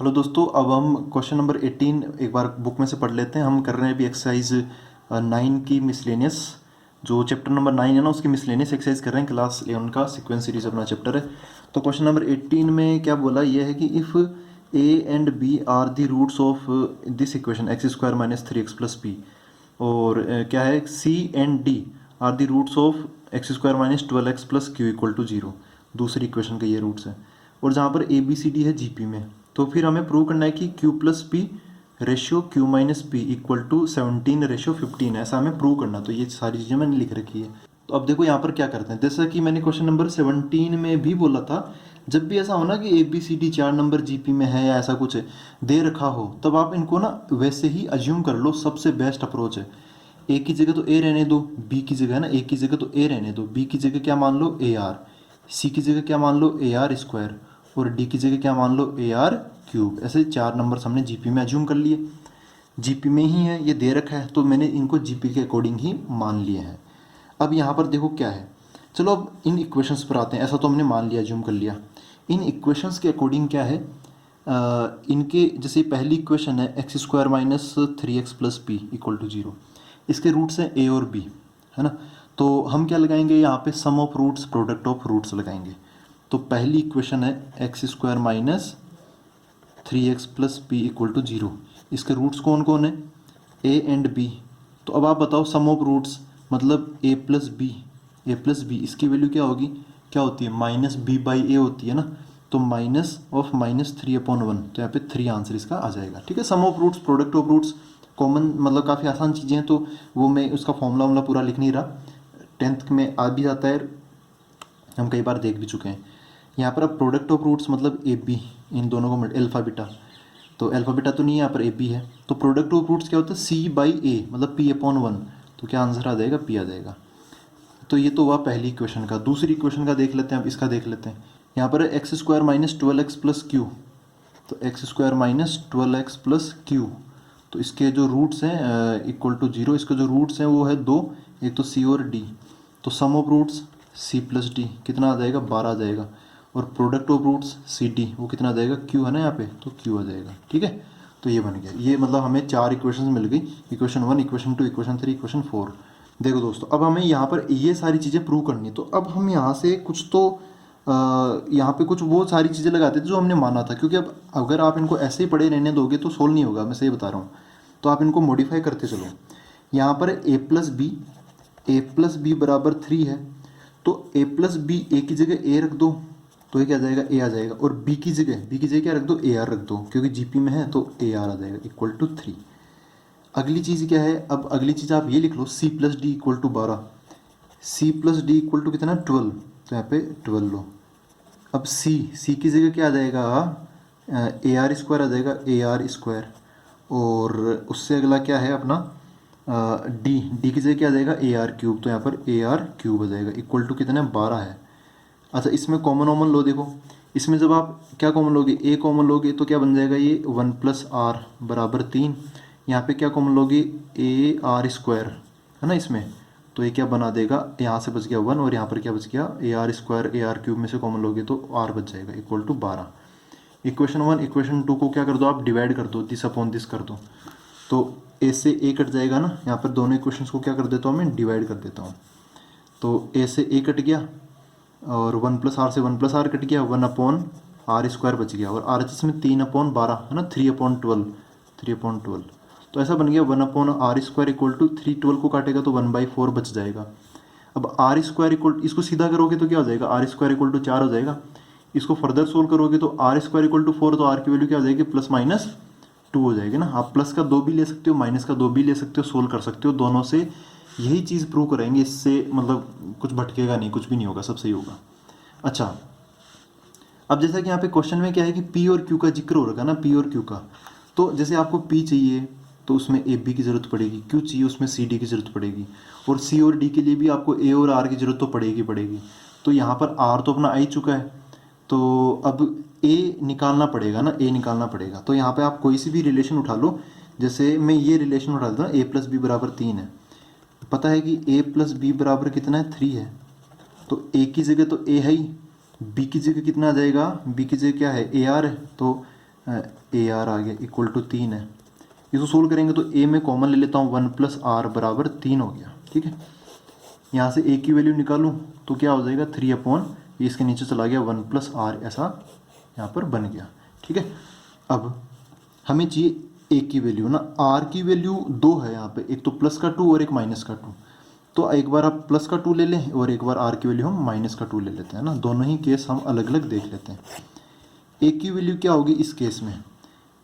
Hello दोस्तों, अब हम क्वेश्चन नंबर 18 एक बार बुक में से पढ़ लेते हैं। हम कर रहे हैं अभी एक्सरसाइज 9 की मिसलेनियस, जो चैप्टर नंबर 9 है ना, उसकी मिसलेनियस एक्सरसाइज कर रहे हैं। क्लास 11 का सीक्वेंस सीरीज अपना चैप्टर है। तो क्वेश्चन नंबर 18 में क्या बोला, यह है कि if a and b are the roots of this equation x square minus 3x plus b, और क्या है, c and d are the roots of x square minus 12x plus q equal to 0। दूसरी equation के ये roots हैं, और जहाँ पर ए बी सी डी है जीपी में, तो फिर हमें प्रूव करना है कि Q plus P ratio Q minus P equal to 17 ratio 15 है। ऐसा हमें प्रूव करना। तो ये सारी चीज़ें मैंने लिख रखी है। तो अब देखो यहाँ पर क्या करते हैं, जैसा कि मैंने क्वेश्चन नंबर 17 में भी बोला था, जब भी ऐसा हो ना कि A B C D 4 number GP में है या ऐसा कुछ दे रखा हो, तब आप इनको ना वैसे ही अज्यूम कर लो। सबसे बेस्ट अप्रोच है, ए की जगह तो ए रहने दो, बी की जगह है ना, ए की जगह तो ए रहने दो, बी की जगह क्या मान लो ए आर, सी की जगह क्या मान लो ए आर स्क्वायर, और डी की जगह क्या मान लो ए आर क्यूब। ऐसे 4 नंबर हमने जीपी में अज्यूम कर लिए। जीपी में ही है, ये दे रखा है, तो मैंने इनको जीपी के अकॉर्डिंग ही मान लिए हैं। अब यहाँ पर देखो क्या है, चलो अब इन इक्वेशंस पर आते हैं। ऐसा तो हमने मान लिया, अज्यूम कर लिया। इन इक्वेशंस के अकॉर्डिंग क्या है, इनके जैसे पहली इक्वेशन है x square minus 3x plus P equal to 0, इसके रूट्स हैं ए और बी, है ना। तो हम क्या लगाएंगे यहाँ पे, sum of roots product of roots लगाएंगे। तो पहली इक्वेशन है x square minus 3x plus P equal to 0, इसके रूट्स कौन कौन है, ए एंड बी। तो अब आप बताओ सम ऑफ रूट्स मतलब ए प्लस बी, इसकी वैल्यू क्या होगी, क्या होती है, माइनस बी बाई ए होती है ना। तो माइनस ऑफ माइनस 3/1, तो यहाँ पे 3 आंसर इसका आ जाएगा। ठीक है, sum of roots product of roots common, मतलब काफ़ी आसान चीज़ें हैं, तो वो मैं उसका फॉर्मूला वॉर्मूला पूरा लिख नहीं रहा, 10th में आ भी जाता है, हम कई बार देख भी चुके हैं। यहाँ पर अब प्रोडक्ट ऑफ रूट्स मतलब ए बी, इन दोनों को अल्फ़ा बीटा, तो अल्फ़ा बीटा तो नहीं है यहाँ पर, ए बी है। तो प्रोडक्ट ऑफ रूट्स क्या होता है, सी बाई ए मतलब p/1, तो क्या आंसर आ जाएगा, पी आ जाएगा। तो ये तो हुआ पहली इक्वेशन का। दूसरी इक्वेशन का देख लेते हैं, अब इसका देख लेते हैं। यहाँ पर x square minus 12x plus q, तो x square minus 12x plus q, तो इसके जो रूट्स हैं इक्वल टू 0, इसके जो रूट्स हैं वो है 2, एक तो सी और डी। तो sum of roots c plus d कितना आ जाएगा, 12 आ जाएगा, और product of roots c d वो कितना आ जाएगा, क्यू है ना यहाँ पे, तो क्यू आ जाएगा। ठीक है, तो ये बन गया। ये मतलब हमें 4 इक्वेशन मिल गई, इक्वेशन 1, इक्वेशन 2, इक्वेशन 3, इक्वेशन 4। देखो दोस्तों, अब हमें यहाँ पर ये सारी चीज़ें प्रूव करनी है। तो अब हम यहाँ से कुछ तो यहाँ पे कुछ वो सारी चीज़ें लगाते थे जो हमने माना था, क्योंकि अब अगर आप इनको ऐसे ही पड़े रहने दोगे तो सोल्व नहीं होगा, मैं सही बता रहा हूँ। तो आप इनको मॉडिफाई करते चलो। यहाँ पर ए प्लस बी बराबर 3 है, तो ए प्लस बी, ए की जगह ए रख दो, तो ये क्या आ जाएगा, ए आ जाएगा, और बी की जगह क्या रख दो, ए आर रख दो, क्योंकि जीपी में है तो ए आर आ जाएगा इक्वल टू 3। अगली चीज़ क्या है, अब अगली चीज़ आप ये लिख लो, c plus d equal to 12, c plus d equal to कितना, 12, तो यहाँ पे 12 लो। अब सी की जगह क्या आ जाएगा, ए आर स्क्वायर आ जाएगा, ए आर स्क्वायर, और उससे अगला क्या है अपना डी की जगह क्या आ जाएगा, ए आर क्यूब, तो यहाँ पर ए आर क्यूब आ जाएगा इक्वल टू कितना, 12 है। अच्छा, इसमें कॉमन वॉमन लो, देखो इसमें जब आप क्या कॉमन लोगे, ए कॉमन लोगे तो क्या बन जाएगा, ये 1 प्लस आर बराबर 3। यहाँ पे क्या कॉमन लोगे, ए आर स्क्वायर है ना इसमें, तो ये क्या बना देगा, यहाँ से बच गया 1, और यहाँ पर क्या बच गया, A R square, A R cube में से कॉमन लोगे तो आर बच जाएगा इक्वल टू 12। इक्वेशन 1 इक्वेशन 2 को क्या कर दो, आप डिवाइड कर दो, दिस अपॉन दिस कर दो, तो ए से ए कट जाएगा ना। यहाँ पर दोनों इक्वेशंस को क्या कर देता हूँ, मैं डिवाइड कर देता हूँ। तो ए से ए कट गया, और 1 प्लस आर से 1 प्लस आर कट गया, 1/r स्क्वायर बच गया, और आर एच एस में 3/12 है ना, 3/12। तो ऐसा बन गया 1/r स्क्वायर इक्वल टू 3, 12 को काटेगा तो 1/4 बच जाएगा। अब आर स्क्वायर इक्वल, इसको सीधा करोगे तो क्या हो जाएगा, आर स्क्वायर इक्वल टू 4 हो जाएगा। इसको फर्दर सोल्व करोगे तो आर स्क्वायर इक्वल टू 4, तो आर की वैल्यू क्या हो जाएगी, प्लस माइनस 2 हो जाएगी ना। आप प्लस का 2 भी ले सकते हो, माइनस का 2 भी ले सकते हो, सोल्व कर सकते हो, दोनों से यही चीज़ प्रूव करेंगे। इससे मतलब कुछ भटकेगा नहीं, कुछ भी नहीं होगा, सब सही होगा। अच्छा, अब जैसा कि यहाँ पे क्वेश्चन में क्या है कि पी और क्यू का जिक्र हो रखा है ना, पी और क्यू का। तो जैसे आपको पी चाहिए तो उसमें ए बी की ज़रूरत पड़ेगी, क्यू चाहिए उसमें सी डी की ज़रूरत पड़ेगी, और सी और डी के लिए भी आपको ए और आर की ज़रूरत तो पड़ेगी। तो यहाँ पर आर तो अपना आ ही चुका है, तो अब ए निकालना पड़ेगा ना, ए निकालना पड़ेगा। तो यहाँ पे आप कोई सी भी रिलेशन उठा लो, जैसे मैं ये रिलेशन उठा लेता हूँ, ए प्लस बी बराबर 3 है। पता है कि ए प्लस बी बराबर कितना है, 3 है, तो ए की जगह तो ए है ही, बी की जगह कितना आ जाएगा, बी की जगह क्या है, ए आर है, तो ए आर आ गया इक्वल टू 3 है। इसको सोल्व करेंगे तो ए में कॉमन ले लेता हूँ 1 प्लस आर बराबर 3 हो गया। ठीक है, यहाँ से ए की वैल्यू निकालूँ तो क्या हो जाएगा 3 अपॉन ये इसके नीचे चला गया 1 प्लस आर, ऐसा यहाँ पर बन गया। ठीक है, अब हमें चाहिए ए की वैल्यू ना, आर की वैल्यू 2 है यहाँ पे, एक तो प्लस का 2 और एक माइनस का 2। तो एक बार आप प्लस का 2 ले लें और एक बार आर की वैल्यू हम माइनस का 2 ले लेते हैं ना, दोनों ही केस हम अलग अलग देख लेते हैं। ए की वैल्यू क्या होगी इस केस में,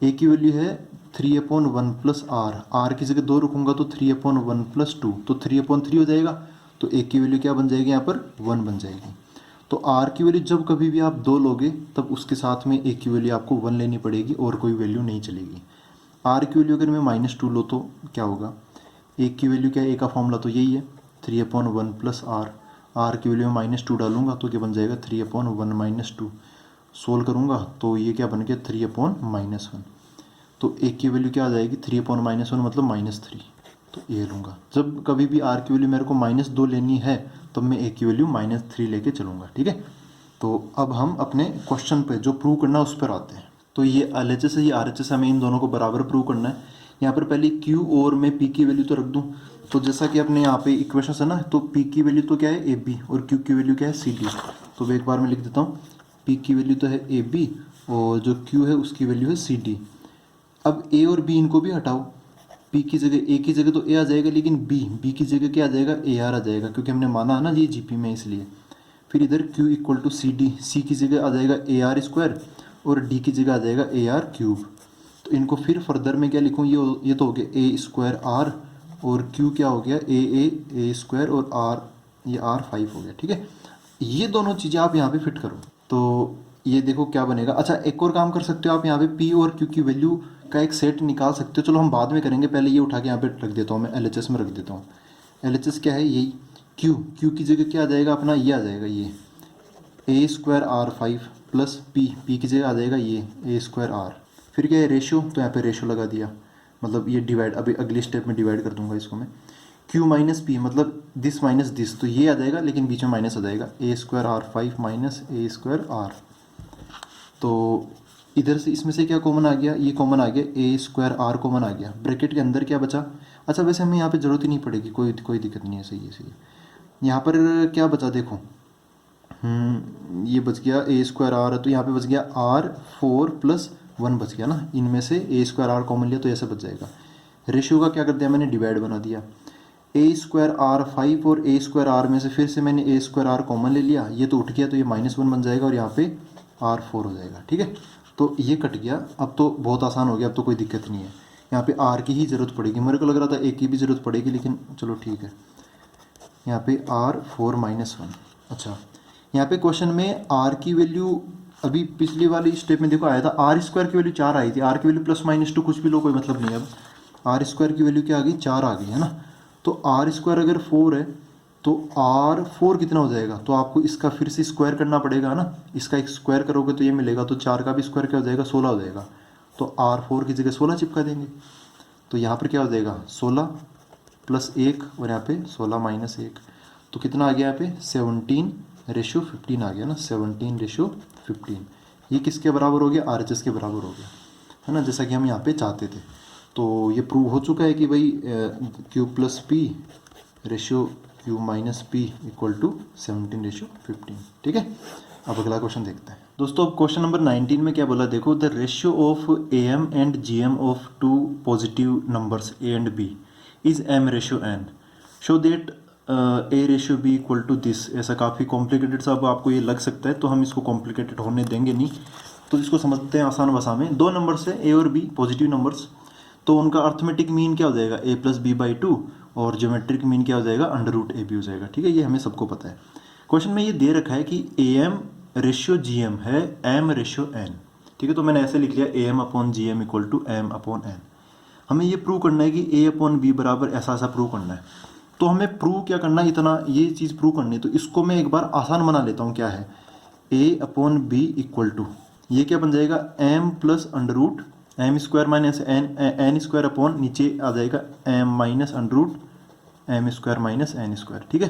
ए की वैल्यू है 3 अपॉन 1 प्लस आर की जगह 2 रखूँगा तो 3 अपॉन 1 प्लस 2, तो 3 अपॉन 3 हो जाएगा। तो ए की वैल्यू क्या बन जाएगी यहाँ पर 1 बन जाएगी। तो आर की वैल्यू जब कभी भी आप 2 लोगे तब उसके साथ में ए की वैल्यू आपको 1 लेनी पड़ेगी और कोई वैल्यू नहीं चलेगी। आर की वैल्यू अगर मैं -2 लो तो क्या होगा, ए की वैल्यू क्या है, ए का फॉर्मूला तो यही है 3 अपॉन 1 प्लस आर की वैल्यू में -2 डालूंगा तो क्या बन जाएगा 3 अपॉन 1 माइनस 2। सोल्व करूँगा तो ये क्या बन गया 3 अपॉन -1। तो ए की वैल्यू क्या आ जाएगी 3 अपॉन -1 मतलब -3, तो ये लूँगा। जब कभी भी आर की वैल्यू मेरे को -2 लेनी है तब मैं ए की वैल्यू -3 लेके चलूँगा। ठीक है, तो अब हम अपने क्वेश्चन पे जो प्रूव करना है उस पर आते हैं। तो ये LHS है, ये RHS, हमें इन दोनों को बराबर प्रूव करना है। यहाँ पर पहले Q और मैं P की वैल्यू तो रख दूँ। तो जैसा कि अपने यहाँ पे इक्वेशन है ना, तो P की वैल्यू तो क्या है AB और Q की वैल्यू क्या है CD। तो मैं एक बार में लिख देता हूँ, P की वैल्यू तो है AB और जो Q है उसकी वैल्यू है CD। अब A और B इनको भी हटाओ, P की जगह A की जगह तो A आ जाएगा, लेकिन B की जगह क्या आ जाएगा AR आ जाएगा, क्योंकि हमने माना है ना ये GP में, इसलिए। फिर इधर Q equal to CD, C की जगह आ जाएगा AR स्क्वायर और D की जगह आ जाएगा AR क्यूब। तो इनको फिर फर्दर में क्या लिखूँ, ये तो हो गया A स्क्वायर R और Q क्या हो गया A स्क्वायर और R, ये R5 हो गया। ठीक है, ये दोनों चीज़ें आप यहाँ पे फिट करो तो ये देखो क्या बनेगा। अच्छा, एक और काम कर सकते हो आप, यहाँ पे P और Q की वैल्यू का एक सेट निकाल सकते हो। चलो हम बाद में करेंगे, पहले ये उठा के यहाँ पे रख देता हूँ मैं, LHS में रख देता हूँ। LHS क्या है, यही Q की जगह क्या आ जाएगा अपना, ये आ जाएगा ये A square R5 plus P की जगह आ जाएगा ये A स्क्वायर R। फिर क्या है रेशियो, तो यहाँ पे रेशियो लगा दिया, मतलब ये डिवाइड, अभी अगले स्टेप में डिवाइड कर दूंगा इसको मैं। Q माइनस P मतलब दिस माइनस दिस, तो ये आ जाएगा लेकिन बीच में माइनस आ जाएगा, A square R5 minus A square R। तो इधर से इसमें से क्या कॉमन आ गया, ये कॉमन आ गया, A स्क्वायर R कॉमन आ गया। ब्रैकेट के अंदर क्या बचा, अच्छा वैसे हमें यहाँ पे ज़रूरत ही नहीं पड़ेगी, कोई दिक्कत नहीं है, सही है सही है। यहाँ पर क्या बचा देखो, ये बच गया A स्क्वायर R है, तो यहाँ पे बच गया R4 प्लस 1 बच गया ना, इनमें से A स्क्वायर R कॉमन लिया तो ऐसे बच जाएगा। रेशियो का क्या कर दिया मैंने, डिवाइड बना दिया। A स्क्वायर R5 और A स्क्वायर R में से फिर से मैंने A स्क्वायर R कॉमन ले लिया, ये तो उठ गया तो ये -1 बन जाएगा और यहाँ पे R4 हो जाएगा। ठीक है, तो ये कट गया। अब तो बहुत आसान हो गया, अब तो कोई दिक्कत नहीं है। यहाँ पे R की ही ज़रूरत पड़ेगी, मेरे को लग रहा था A की भी ज़रूरत पड़ेगी, लेकिन चलो ठीक है। यहाँ पे R4 -1। अच्छा, यहाँ पे क्वेश्चन में R की वैल्यू अभी पिछली वाली स्टेप में देखो आया था, R स्क्वायर की वैल्यू 4 आई थी, R की वैल्यू +-2 कुछ भी लो कोई मतलब नहीं है। अब R स्क्वायर की वैल्यू क्या आ गई, 4 आ गई है ना। तो R स्क्वायर अगर 4 है तो R4 कितना हो जाएगा, तो आपको इसका फिर से स्क्वायर करना पड़ेगा ना, इसका एक स्क्वायर करोगे तो ये मिलेगा, तो 4 का भी स्क्वायर क्या हो जाएगा 16 हो जाएगा। तो R4 की जगह 16 चिपका देंगे, तो यहाँ पर क्या हो जाएगा 16 + 1 और यहाँ पे 16 - 1, तो कितना आ गया यहाँ पे 17:15 आ गया ना, 17:15। ये किसके बराबर हो गया, RHS के बराबर हो गया है ना, जैसा कि हम यहाँ पे चाहते थे। तो ये प्रूव हो चुका है कि भाई Q + P ratio Q - P equal to 17:15। ठीक है, अब अगला क्वेश्चन देखते हैं दोस्तों। अब क्वेश्चन नंबर 19 में क्या बोला देखो, the ratio of AM and GM of 2 positive numbers A and B is M/N, show that A/B equal to this. ऐसा काफ़ी कॉम्प्लिकेटेड सा अब आपको ये लग सकता है, तो हम इसको कॉम्प्लिकेटेड होने देंगे नहीं, तो इसको समझते हैं आसान भाषा में। 2 नंबर्स है A और B पॉजिटिव नंबर्स, तो उनका अर्थमेटिक मीन क्या हो जाएगा A + B/2 और ज्योमेट्रिक मीन क्या हो जाएगा √AB हो जाएगा। ठीक है, ये हमें सबको पता है। क्वेश्चन में ये दे रखा है कि AM/GM है M/N। ठीक है, तो मैंने ऐसे लिख लिया AM/GM इक्वल टू M/N। हमें ये प्रूव करना है कि A/B बराबर ऐसा प्रूव करना है। तो हमें प्रूव क्या करना है, इतना ये चीज़ प्रूव करनी है, तो इसको मैं एक बार आसान बना लेता हूँ। क्या है A/B इक्वल टू, ये क्या बन जाएगा M + M square minus N square upon नीचे आ जाएगा M - √M square - N square. ठीक है,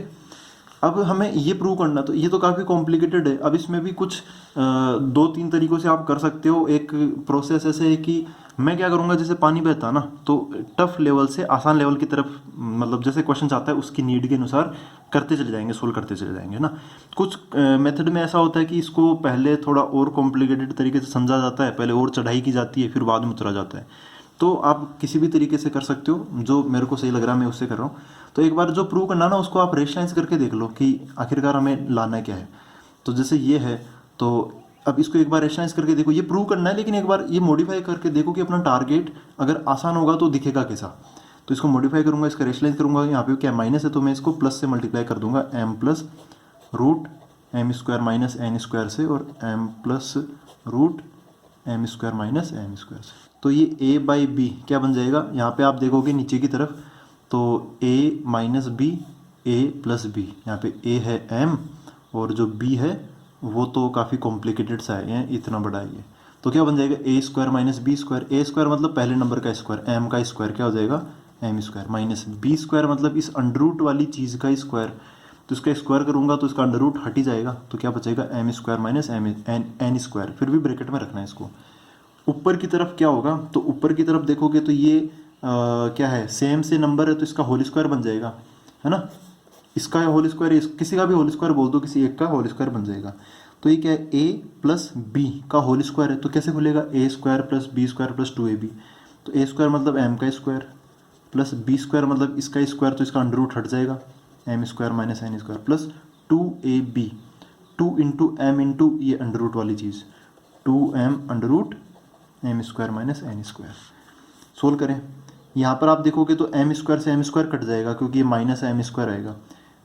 अब हमें ये प्रूव करना, तो ये तो काफ़ी कॉम्प्लिकेटेड है। अब इसमें भी कुछ 2-3 तरीक़ों से आप कर सकते हो। एक प्रोसेस ऐसे है कि मैं क्या करूँगा, जैसे पानी बहता ना, तो टफ लेवल से आसान लेवल की तरफ, मतलब जैसे क्वेश्चन आता है उसकी नीड के अनुसार करते चले जाएंगे, सोल्व करते चले जाएंगे ना। कुछ मेथड में ऐसा होता है कि इसको पहले थोड़ा और कॉम्प्लिकेटेड तरीके से समझा जाता है, पहले और चढ़ाई की जाती है, फिर बाद में उतरा जाता है। तो आप किसी भी तरीके से कर सकते हो, जो मेरे को सही लग रहा है मैं उससे कर रहा हूँ। तो एक बार जो प्रूव करना ना, उसको आप रेशनलाइज करके देख लो कि आखिरकार हमें लाना क्या है। तो जैसे ये है, तो अब इसको एक बार रेशनलाइज करके देखो, ये प्रूव करना है, लेकिन एक बार ये मॉडिफाई करके देखो कि अपना टारगेट अगर आसान होगा तो दिखेगा कैसा। तो इसको मॉडिफाई करूंगा, इसका रेशनलाइज करूंगा, यहाँ पे क्या माइनस है तो मैं इसको प्लस से मल्टीप्लाई कर दूंगा, M plus root M square minus N square से, और M plus root M square minus N square से। तो ये ए बाई बी क्या बन जाएगा, यहाँ पे आप देखोगे नीचे की तरफ, तो ए माइनस बी, ए प्लस बी, यहाँ पे ए है एम और जो बी है वो तो काफ़ी कॉम्प्लिकेटेड सा है, इतना बड़ा है ये। तो क्या बन जाएगा, a square minus B square, A square मतलब पहले नंबर का स्क्वायर, एम का स्क्वायर क्या हो जाएगा M square, minus B square मतलब इस अंडर रूट वाली चीज़ का स्क्वायर, तो इसका स्क्वायर करूंगा तो इसका अंडर रूट हट ही जाएगा, तो क्या बचेगा M square minus M N square, फिर भी ब्रैकेट में रखना है इसको। ऊपर की तरफ क्या होगा, तो ऊपर की तरफ देखोगे तो ये क्या है, सेम से नंबर है तो इसका होल स्क्वायर बन जाएगा, है ना। इसका होल स्क्वायर, किसी का भी होल स्क्वायर बोल दो, किसी एक का होल स्क्वायर बन जाएगा। तो ये क्या है, ए प्लस बी का होल स्क्वायर है, तो कैसे खुलेगा, a square plus b square plus 2ab। तो ए स्क्वायर मतलब एम का स्क्वायर प्लस बी स्क्वायर मतलब इसका स्क्वायर, तो इसका अंडर रूट हट जाएगा, M square minus N square plus 2ab, 2 into m into ये अंडर रूट वाली चीज़, 2m under root M square minus N square. Solve करें, यहाँ पर आप देखोगे तो एम स्क्वायर से एम स्क्वायर कट जाएगा क्योंकि ये माइनस एम स्क्वायर आएगा,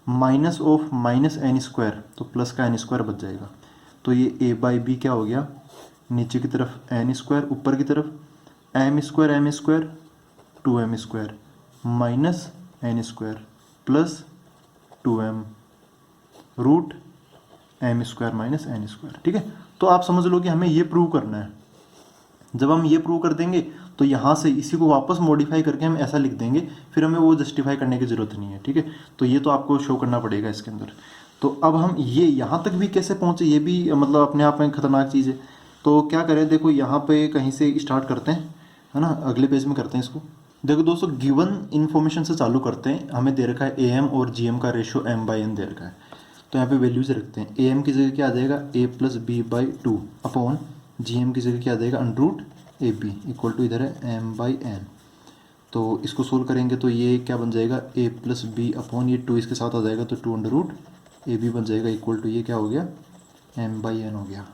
minus of minus N square तो प्लस का एन स्क्वायर बच जाएगा। तो ये ए बाई बी क्या हो गया, नीचे की तरफ एन स्क्वायर, ऊपर की तरफ M square 2m square minus N square plus 2m root M square minus N square. ठीक है, तो आप समझ लो कि हमें ये प्रूव करना है। जब हम ये प्रूव कर देंगे तो यहाँ से इसी को वापस मॉडिफाई करके हम ऐसा लिख देंगे, फिर हमें वो जस्टिफाई करने की ज़रूरत नहीं है। ठीक है, तो ये तो आपको शो करना पड़ेगा इसके अंदर। तो अब हम ये यहाँ तक भी कैसे पहुँचे, ये भी मतलब अपने आप में खतरनाक चीज़ है। तो क्या करें, देखो यहाँ पे कहीं से स्टार्ट करते हैं, है ना, अगले पेज में करते हैं इसको। देखो दोस्तों, गिवन इन्फॉर्मेशन से चालू करते हैं। हमें दे रखा है ए एम और जी एम का रेशियो एम बाई एन दे रखा है, तो यहाँ पे वैल्यूज रखते हैं। ए एम की जगह क्या आ जाएगा, a plus b by 2 upon G M की जगह क्या आ जाएगा, under root a b equal to इधर है एम बाई एन। तो इसको सोल्व करेंगे तो ये क्या बन जाएगा, ए प्लस बी अपॉन ये 2 इसके साथ आ जाएगा तो 2 अंडर रूट ए बी बन जाएगा इक्वल टू ये क्या हो गया, एम बाई एन हो गया।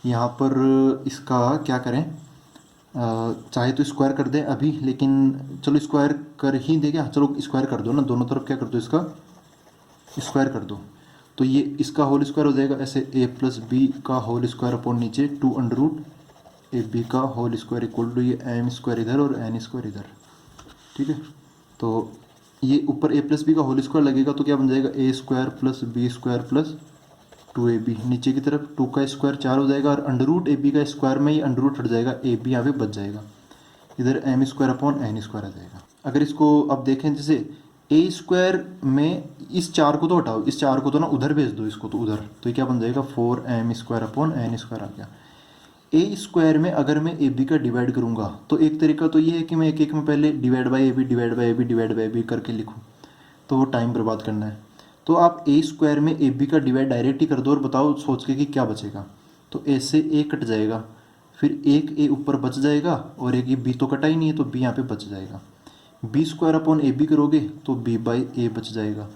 यहाँ पर इसका क्या करें, चाहे तो स्क्वायर कर दें अभी, लेकिन चलो स्क्वायर कर ही दे क्या, चलो स्क्वायर कर दो ना, दोनों तरफ क्या कर दो, इसका स्क्वायर कर दो। तो ये इसका होल स्क्वायर हो जाएगा ऐसे, ए प्लस बी का होल स्क्वायर अपॉन नीचे 2 अंडर रूट ए बी का होल स्क्वायर इक्वल टू ये एम स्क्वायर इधर और एन स्क्वायर इधर। ठीक है, तो ये ऊपर ए प्लस बी का होल स्क्वायर लगेगा तो क्या बन जाएगा, a square plus b square plus 2ab, नीचे की तरफ 2 का स्क्वायर 4 हो जाएगा और अंडर रूट ए बी का स्क्वायर में ही अंडर रूट हट जाएगा, ए बी यहाँ पे बच जाएगा, इधर m square upon n square आ जाएगा। अगर इसको अब देखें, जैसे ए स्क्वायर में इस 4 को तो हटाओ, इस 4 को तो ना उधर भेज दो, इसको तो उधर, तो ये क्या बन जाएगा 4m square upon n square आ गया। ए स्क्वायर में अगर मैं ए बी का डिवाइड करूँगा तो एक तरीका तो ये है कि मैं एक एक में पहले divide by A B divide by A B divide by A B करके लिखूँ, तो वो टाइम बर्बाद करना है। तो आप ए स्क्वायर में ए बी का डिवाइड डायरेक्ट ही कर दो और बताओ सोच के कि क्या बचेगा। तो ए से ए कट जाएगा, फिर एक ए ऊपर बच जाएगा और एक ये बी तो कटा ही नहीं है तो बी यहाँ पे बच जाएगा। B square upon A B करोगे तो बी बाई ए बच जाएगा,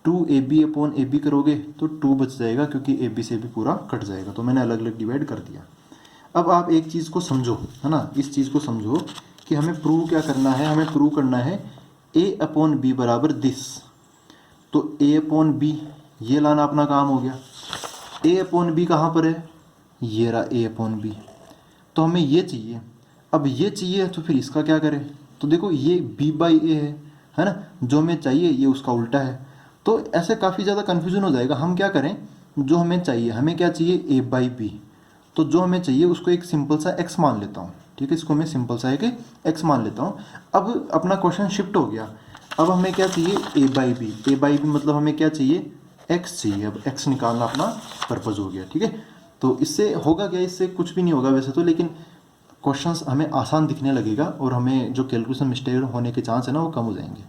2ab अपॉन ए बी करोगे तो 2 बच जाएगा क्योंकि ए बी से भी पूरा कट जाएगा। तो मैंने अलग अलग डिवाइड कर दिया। अब आप एक चीज़ को समझो, है ना, इस चीज़ को समझो कि हमें प्रूव क्या करना है, हमें प्रूव करना है a अपॉन बी बराबर दिस। तो a अपॉन बी ये लाना अपना काम हो गया। a अपॉन बी कहाँ पर है, ये रहा a अपॉन बी, तो हमें ये चाहिए। अब ये चाहिए तो फिर इसका क्या करें, तो देखो ये b बाई ए है ना, जो हमें चाहिए ये उसका उल्टा है, तो ऐसे काफ़ी ज़्यादा कन्फ्यूजन हो जाएगा। हम क्या करें, जो हमें चाहिए, हमें क्या चाहिए a बाई बी, तो जो हमें चाहिए उसको एक सिंपल सा x मान लेता हूँ। ठीक है, इसको मैं सिंपल सा एक x मान लेता हूँ। अब अपना क्वेश्चन शिफ्ट हो गया, अब हमें क्या चाहिए, a बाई बी। मतलब हमें क्या चाहिए, एक्स चाहिए। अब एक्स निकालना अपना पर्पज़ हो गया, ठीक है। तो इससे होगा क्या, इससे कुछ भी नहीं होगा वैसे तो, लेकिन क्वेश्चंस हमें आसान दिखने लगेगा और हमें जो कैलकुलेशन मिस्टेक होने के चांस है ना वो कम हो जाएंगे।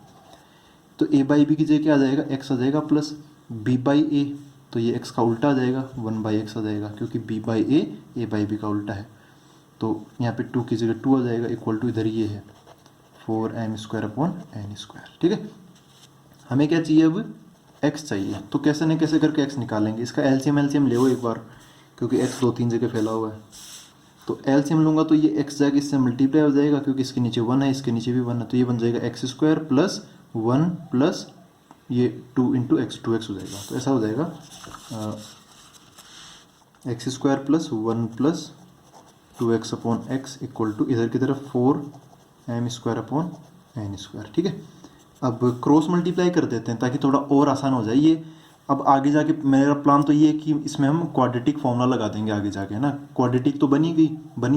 तो ए बाई बी की जगह क्या आ जाएगा, एक्स आ जाएगा प्लस बी बाई ए, तो ये एक्स का उल्टा आ जाएगा, 1/x आ जाएगा, क्योंकि B by A by B का उल्टा है। तो यहाँ पे 2 की जगह 2 आ जाएगा, इक्वल टू इधर ये है 4m² अपॉन n², ठीक है। हमें क्या चाहिए अब, x चाहिए। तो कैसे न कैसे करके x निकालेंगे। इसका एलसीएम ले एक बार, क्योंकि x 2-3 जगह फैला हुआ है। तो एलसीएम लूँगा तो ये x जाके इससे मल्टीप्लाई हो जाएगा, क्योंकि इसके नीचे 1 है, इसके नीचे भी 1 है, तो ये बन जाएगा x² प्लस 1 प्लस ये 2 इंटू एक्स, 2x हो जाएगा। तो ऐसा हो जाएगा x² plus 1 plus 2x upon x equal to इधर की तरफ 4m² अपॉन n², ठीक है। अब क्रॉस मल्टीप्लाई कर देते हैं ताकि थोड़ा और आसान हो जाए ये। अब आगे जाके मेरा प्लान तो ये है कि इसमें हम क्वाड्रेटिक फॉर्मूला लगा देंगे आगे जाके, है ना। क्वाड्रेटिक तो बनी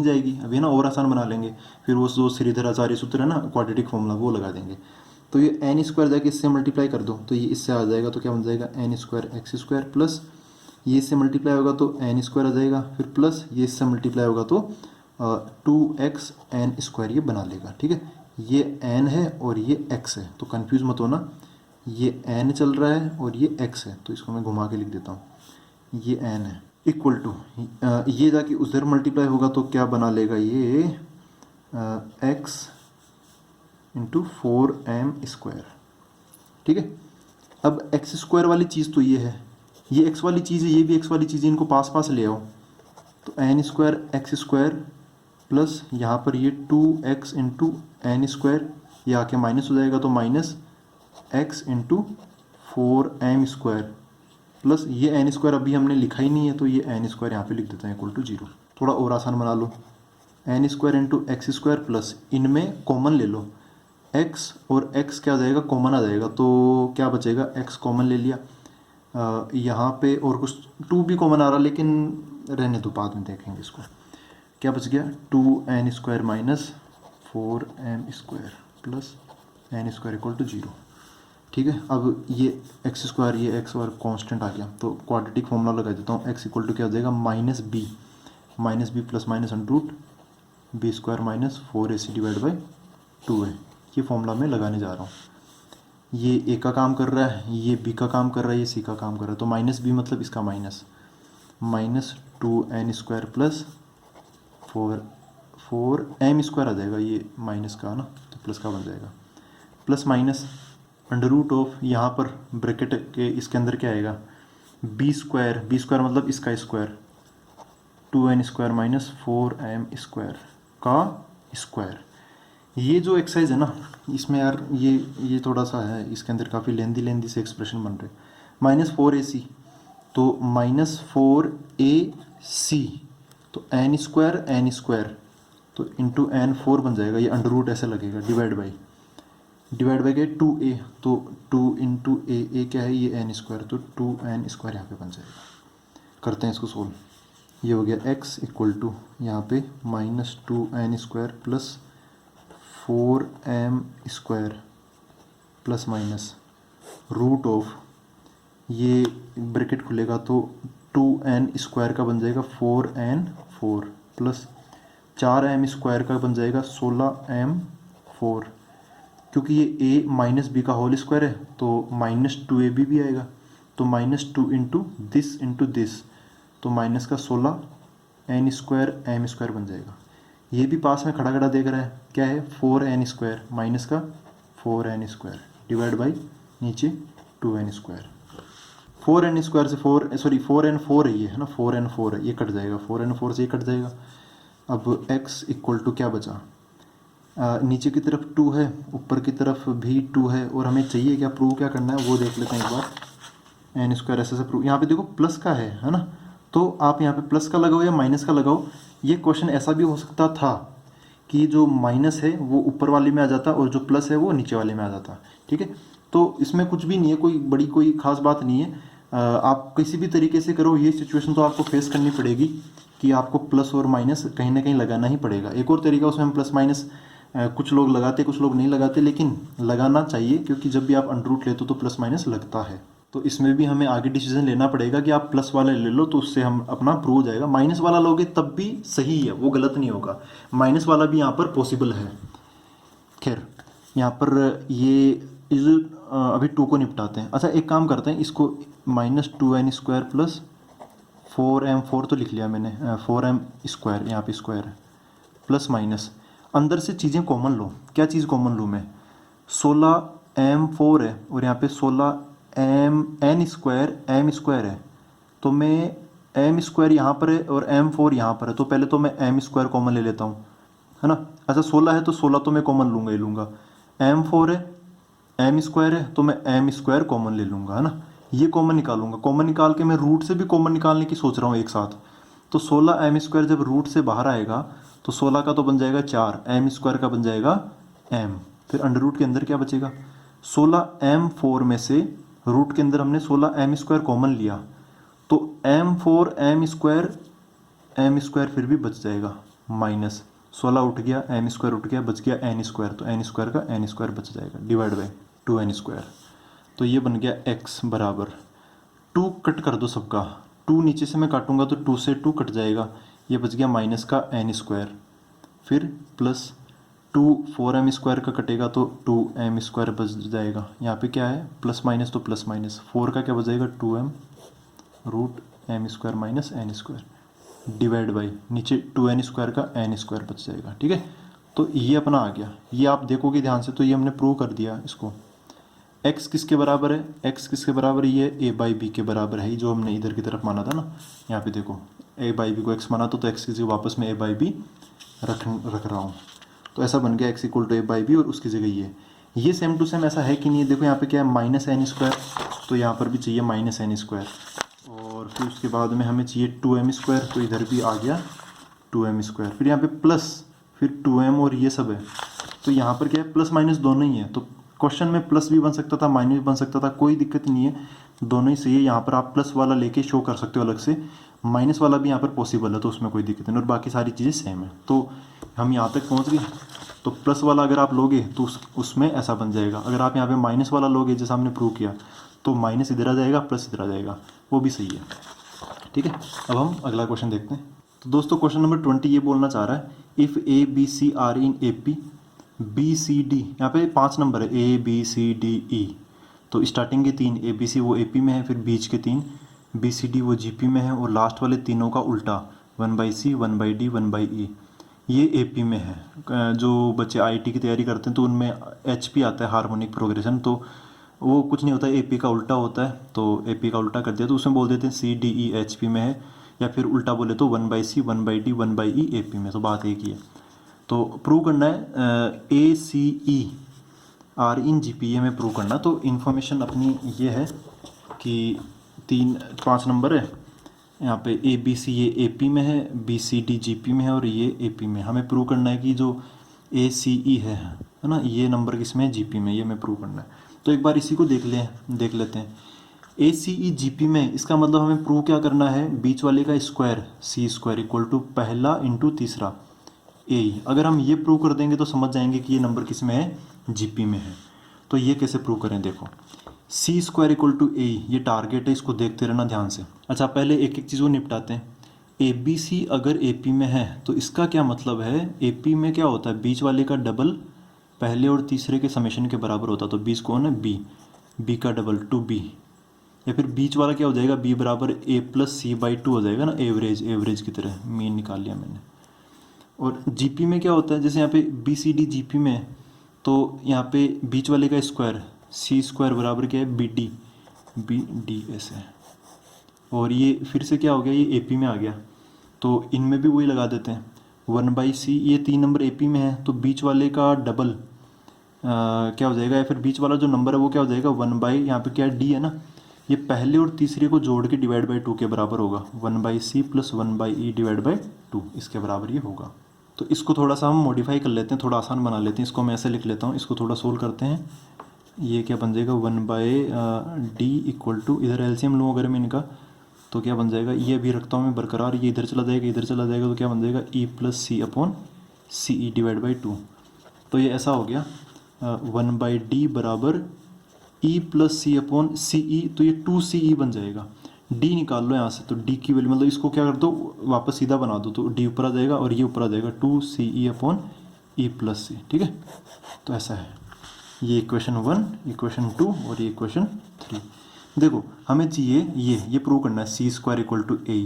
जाएगी अभी, है ना, और आसान बना लेंगे। फिर वो जो श्रीधराचार्य सूत्र है ना, क्वाड्रेटिक फॉर्मूला, वो लगा देंगे। तो ये n² जाके इससे मल्टीप्लाई कर दो तो ये इससे आ जाएगा, तो क्या बन जाएगा n² x² प्लस ये इससे मल्टीप्लाई होगा तो n² आ जाएगा, फिर प्लस ये इससे मल्टीप्लाई होगा तो 2x n² ये बना लेगा, ठीक है। ये n है और ये x है, तो कंफ्यूज मत होना, ये n चल रहा है और ये x है, तो इसको मैं घुमा के लिख देता हूँ, ये n है इक्वल टू ये जाके उधर मल्टीप्लाई होगा तो क्या बना लेगा ये x इंटू 4m², ठीक है। अब x² वाली चीज़ तो ये है, ये x वाली चीज़ है, ये भी x वाली चीज़ है, इनको पास पास ले आओ, तो n² x² प्लस यहाँ पर ये 2x इंटू n², ये आके माइनस हो जाएगा, तो minus x into 4m² plus ये n² अभी हमने लिखा ही नहीं है, तो ये n² यहाँ पे लिख देते हैं इक्वल टू 0। थोड़ा और आसान बना लो, n² इंटू x² प्लस इनमें कॉमन ले लो, x और x क्या आ जाएगा, कॉमन आ जाएगा, तो क्या बचेगा, x कॉमन ले लिया, यहाँ पे और कुछ 2 भी कॉमन आ रहा, लेकिन रहने दो, बाद में देखेंगे इसको। क्या बच गया, 2n² minus 4m² plus n² equal to 0, ठीक है। अब ये x² ये x और कांस्टेंट आ गया, तो क्वाड्रेटिक फॉर्मूला लगा देता हूँ, x इक्वल टू क्या हो जाएगा, minus b plus minus under b² minus 4ac divide by 2 है। ये फॉर्मूला मैं लगाने जा रहा हूँ, ये a का काम कर रहा है, ये b का काम कर रहा है, ये c का काम कर रहा है, तो माइनस b मतलब इसका माइनस 2n² प्लस 4m² आ जाएगा, ये माइनस का ना, तो प्लस का बन जाएगा, प्लस माइनस अंडर ऑफ यहाँ पर ब्रैकेट के इसके अंदर क्या आएगा, b² मतलब इसका स्क्वायर, 2n² माइनस 4m² का स्क्वायर। ये जो एक्सरसाइज है ना, इसमें यार ये थोड़ा सा है, इसके अंदर काफ़ी लेंदी से एक्सप्रेशन बन रहे, -4ac, तो -4ac, तो n², तो इंटू n4 बन जाएगा, ये अंडर ऐसे लगेगा, डिवाइड बाई क्या, 2a, तो 2 इंटू ए क्या है, ये n², तो 2n² यहाँ पे बन जाएगा। करते हैं इसको सोल्व, ये हो गया x इक्वल टू यहाँ पे -2n² plus 4m² plus minus root of, ये ब्रैकेट खुलेगा तो 2n² का बन जाएगा 4n4 प्लस 4m² का बन जाएगा 16m4, क्योंकि ये a माइनस बी का होल स्क्वायर है तो -2ab भी आएगा, तो -2 इंटू दिस, तो माइनस का 16n² m² बन जाएगा। ये भी पास में खड़ा देख रहा है, क्या है, 4n² माइनस का 4n² डिवाइड बाई नीचे 2n², 4n² से 4n4 है, ये है ना, 4n4 है, ये कट जाएगा, 4n4 से ये कट जाएगा। अब x इक्वल टू क्या बचा, नीचे की तरफ 2 है, ऊपर की तरफ भी 2 है, और हमें चाहिए क्या, प्रूव क्या करना है वो देख लेते हैं एक बार। n² ऐसे प्रूव, यहाँ पे देखो प्लस का है ना, तो आप यहाँ पे प्लस का लगाओ या माइनस का लगाओ। ये क्वेश्चन ऐसा भी हो सकता था कि जो माइनस है वो ऊपर वाले में आ जाता और जो प्लस है वो नीचे वाले में आ जाता, ठीक है। तो इसमें कुछ भी नहीं है, कोई खास बात नहीं है, आप किसी भी तरीके से करो, ये सिचुएशन तो आपको फेस करनी पड़ेगी कि आपको प्लस और माइनस कहीं ना कहीं लगाना ही पड़ेगा। एक और तरीका, उसमें हम प्लस माइनस कुछ लोग लगाते कुछ लोग नहीं लगाते, लेकिन लगाना चाहिए, क्योंकि जब भी आप अंडर रूट लेते हो तो प्लस माइनस लगता है। तो इसमें भी हमें आगे डिसीजन लेना पड़ेगा कि आप प्लस वाला ले लो तो उससे हम अपना प्रूव हो जाएगा। माइनस वाला लोगे तब भी सही है, वो गलत नहीं होगा, माइनस वाला भी यहाँ पर पॉसिबल है। खैर यहाँ पर ये इस अभी 2 को निपटाते हैं। अच्छा एक काम करते हैं, इसको -2n² प्लस 4m4 तो लिख लिया मैंने, 4m² यहाँ पे स्क्वायर है, प्लस माइनस अंदर से चीज़ें कॉमन लो। क्या चीज़ कॉमन लूँ मैं? 16m4 है और यहाँ पे 16n² m² है, तो मैं m² यहाँ पर है और m4 यहाँ पर है, तो पहले तो मैं m² कॉमन ले लेता हूँ, है ना। अच्छा 16 है तो 16 तो मैं कॉमन लूँगा ही लूँगा, m4 है m² है तो मैं m² कॉमन ले लूँगा, है ना। ये कॉमन निकालूंगा, कॉमन निकाल के मैं रूट से भी कॉमन निकालने की सोच रहा हूँ एक साथ। तो 16m² जब रूट से बाहर आएगा तो 16 का तो बन जाएगा 4, m² का बन जाएगा m, फिर अंडर रूट के अंदर क्या बचेगा? 16m4 में से रूट के अंदर हमने 16m² कॉमन लिया, तो m4 m² फिर भी बच जाएगा, माइनस 16 उठ गया, m² उठ गया, बच गया n², तो n² का n² बच जाएगा डिवाइड बाई 2n²। तो ये बन गया x बराबर 2, कट कर दो सबका, 2 नीचे से मैं काटूंगा तो 2 से 2 कट जाएगा, ये बच गया माइनस का n², फिर प्लस 2 4m² का कटेगा तो 2m² बच जाएगा। यहाँ पे क्या है प्लस माइनस, तो प्लस माइनस 4 का क्या बच जाएगा 2m root m² minus n² divide by नीचे 2n² का n² बच जाएगा। ठीक है, तो ये अपना आ गया। ये आप देखोगे ध्यान से तो ये हमने प्रूव कर दिया इसको। x किसके बराबर है? x किसके बराबर है? ये a/b के बराबर है, जो हमने इधर की तरफ माना था ना। यहाँ पे देखो a/b को x माना तो x की जगह वापस में a/b रख रहा हूँ, तो ऐसा बन गया x = a/b और उसकी जगह ये सेम टू सेम ऐसा है कि नहीं? देखो यहाँ पे क्या है -n², तो यहाँ पर भी चाहिए -n², और फिर उसके बाद में हमें चाहिए 2m², तो इधर भी आ गया 2m², फिर यहाँ पे प्लस, फिर 2m और ये सब है, तो यहाँ पर क्या है प्लस माइनस दोनों ही है। तो क्वेश्चन में प्लस भी बन सकता था माइनस भी बन सकता था, कोई दिक्कत नहीं है, दोनों ही सही है। यहाँ पर आप प्लस वाला लेके शो कर सकते हो अलग से, माइनस वाला भी यहाँ पर पॉसिबल है, तो उसमें कोई दिक्कत नहीं, और बाकी सारी चीज़ें सेम है। तो हम यहाँ तक पहुँच गए। तो प्लस वाला अगर आप लोगे तो उसमें ऐसा बन जाएगा। अगर आप यहाँ पे माइनस वाला लोगे जैसा हमने प्रूव किया, तो माइनस इधर आ जाएगा, प्लस इधर आ जाएगा, वो भी सही है। ठीक है, अब हम अगला क्वेश्चन देखते हैं। तो दोस्तों क्वेश्चन नंबर 20 ये बोलना चाह रहा है, if A B C are in A P B C D, यहाँ पे 5 नंबर है ए बी सी डी ई, तो स्टार्टिंग के 3 ए बी सी वो ए पी में है, फिर बीच के 3 बी सी डी वो जी पी में है, और लास्ट वाले तीनों का उल्टा 1/c 1/d 1/e ये ए पी में है। जो बच्चे आई टी की तैयारी करते हैं तो उनमें एच पी आता है, हार्मोनिक प्रोग्रेशन, तो वो कुछ नहीं होता है, ए पी का उल्टा होता है, तो ए पी का उल्टा कर दिया तो उसमें बोल देते हैं C D E H P में है, या फिर उल्टा बोले तो 1/c 1/d 1/e ए पी में, तो बात एक ही है। तो प्रूव करना है ए C E are in G P A में प्रूव करना। तो इन्फॉर्मेशन अपनी ये है कि 5 नंबर है यहाँ पे, ए बी सी ये ए पी में है, B C D G P में है, और ये ए पी में। हमें प्रूव करना है कि जो ए सी ई है ना, ये नंबर किस में है? जी पी में, ये हमें प्रूव करना है। तो एक बार इसी को देख लेते हैं। ए सी ई जी पी में, इसका मतलब हमें प्रूव क्या करना है? बीच वाले का स्क्वायर c² = पहला इंटू तीसरा ए। अगर हम ये प्रूव कर देंगे तो समझ जाएंगे कि ये नंबर किस में है? जी पी में है। तो ये कैसे प्रूव करें? देखो c² = a, ये टारगेट है, इसको देखते रहना ध्यान से। अच्छा पहले एक एक चीज़ को निपटाते हैं। ए बी सी अगर ए पी में है तो इसका क्या मतलब है? ए पी में क्या होता है? बीच वाले का डबल पहले और तीसरे के समेशन के बराबर होता है, तो बीच कौन है? बी का डबल 2b, या फिर बीच वाला क्या हो जाएगा? b बराबर a + c/2 हो जाएगा ना, एवरेज की तरह, मीन निकाल लिया मैंने। और जीपी में क्या होता है? जैसे यहाँ पे बी सी डी जीपी में है, तो यहाँ पे बीच वाले का स्क्वायर c² बराबर क्या है? बी डी एस है, और ये फिर से क्या हो गया? ये ए पी में आ गया, तो इनमें भी वही लगा देते हैं 1/c। ये 3 नंबर ए पी में है, तो बीच वाले का डबल क्या हो जाएगा? या फिर बीच वाला जो नंबर है वो क्या हो जाएगा? 1/, यहाँ पे क्या डी है ना, ये पहले और तीसरे को जोड़ के डिवाइड बाई 2 के बराबर होगा, 1/c + 1/e डिवाइड बाई 2, इसके बराबर ये होगा। तो इसको थोड़ा सा हम मॉडिफाई कर लेते हैं, थोड़ा आसान बना लेते हैं। इसको मैं ऐसे लिख लेता हूँ, इसको थोड़ा सोल्व करते हैं। ये क्या बन जाएगा? 1/d = इधर एलसीएम लूँ अगर मैं इनका, तो क्या बन जाएगा? ये अभी रखता हूँ मैं बरकरार, ये इधर चला जाएगा, इधर चला जाएगा, तो क्या बन जाएगा? e + c/ce divide by 2। तो ये ऐसा हो गया 1/d बराबर ई प्लस सी अपॉन सी ई, तो ये 2CE बन जाएगा। डी निकाल लो यहाँ से, तो डी की वैल्यू मतलब इसको क्या कर दो, वापस सीधा बना दो, तो डी ऊपर आ जाएगा और ये ऊपर आ जाएगा 2CE अपॉन ई प्लस सी। ठीक है, तो ऐसा है ये इक्वेशन 1, इक्वेशन 2 और ये इक्वेशन 3। देखो हमें चाहिए ये प्रूव करना है सी स्क्वायर इक्वल टू ए।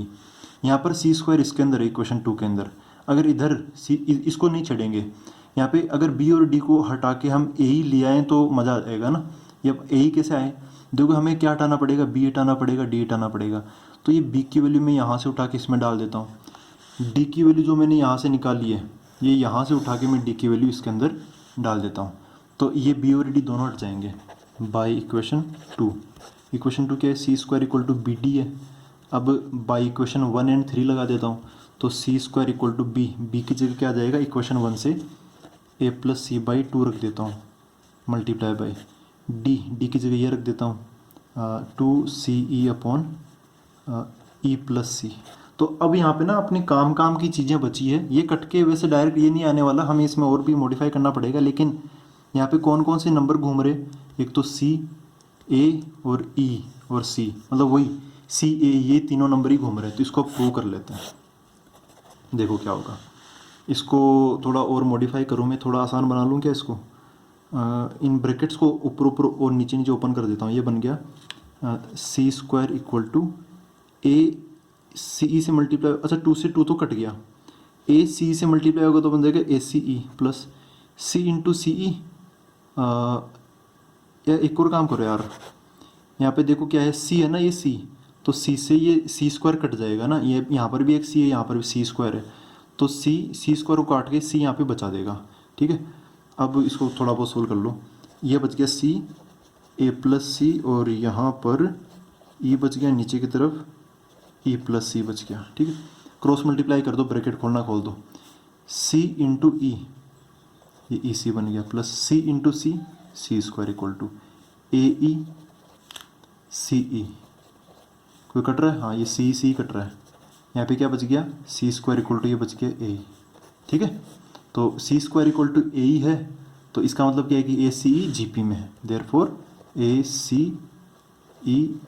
यहाँ पर सी स्क्वायर इसके अंदर है इक्वेशन 2 के अंदर, अगर इधर सी इसको नहीं छेड़ेंगे, यहाँ पे अगर बी और डी को हटा के हम ए ही ले आएँ तो मज़ा आएगा ना। ये ए ही कैसे आए, देखो हमें क्या हटाना पड़ेगा, बी हटाना पड़ेगा, डी हटाना पड़ेगा। तो ये बी की वैल्यू मैं यहाँ से उठा के इसमें डाल देता हूँ, डी की वैल्यू जो मैंने यहाँ से निकाली है ये यहाँ से उठा के मैं डी की वैल्यू इसके अंदर डाल देता हूँ, तो ये बी और डी दोनों हट जाएंगे बाई इक्वेशन 2। इक्वेशन 2 क्या है, c square equal to b d है। अब बाई इक्वेशन 1 एंड 3 लगा देता हूँ, तो सी स्क्वायर इक्वल टू बी की जगह क्या आ जाएगा, इक्वेशन 1 से ए प्लस सी बाई 2 रख देता हूँ मल्टीप्लाई बाई डी की जगह ये रख देता हूँ 2CE अपॉन ई प्लस सी। तो अब यहाँ पे ना अपने काम की चीज़ें बची है, ये कट के वैसे डायरेक्ट ये नहीं आने वाला, हमें इसमें और भी मॉडिफाई करना पड़ेगा। लेकिन यहाँ पे कौन कौन से नंबर घूम रहे, एक तो सी, ए और ई और सी, मतलब वही सी ए ये तीनों नंबर ही घूम रहे हैं। तो इसको प्रूव कर लेते हैं, देखो क्या होगा। इसको थोड़ा और मॉडिफाई करूँ मैं, थोड़ा आसान बना लूँ क्या इसको, इन ब्रैकेट्स को ऊपर और नीचे ओपन कर देता हूँ। ये बन गया सी square equal to A C ई से मल्टीप्लाई, अच्छा 2 से 2 तो कट गया, ए सी से मल्टीप्लाई होगा तो बन जाएगा ए C E plus c into सी ई। या एक और काम करो यार, यहाँ पे देखो क्या है, सी है ना, ये सी, तो सी से ये सी स्क्वायर कट जाएगा ना, ये यहाँ पर भी एक सी है, यहाँ पर भी सी स्क्वायर है, तो सी स्क्वायर को काट के सी यहाँ पे बचा देगा। ठीक है, अब इसको थोड़ा बहुत सोल्व कर लो। ये बच गया सी ए प्लस सी और यहाँ पर ई बच गया नीचे की तरफ, ई प्लस सी बच गया। ठीक है, क्रॉस मल्टीप्लाई कर दो, ब्रैकेट खोलना खोल दो, सी इंटू ई, ये ई सी बन गया, plus c into c, c square equal to a e c e. कोई कट रहा है, हाँ ये सी कट रहा है। यहाँ पे क्या बच गया, सी स्क्वायर इक्वल टू ये बच गया ए। ठीक है, तो सी स्क्वायर इक्वल टू ए ही है, तो इसका मतलब क्या है कि ए सी ई जी पी में है, therefore A C E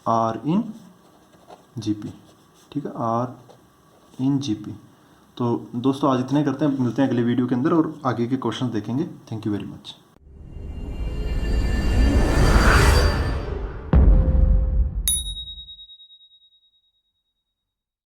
are in G P. ठीक है, आर इन जी पी। तो दोस्तों आज इतने करते हैं, मिलते हैं अगले वीडियो के अंदर और आगे के क्वेश्चन देखेंगे। Thank you very much.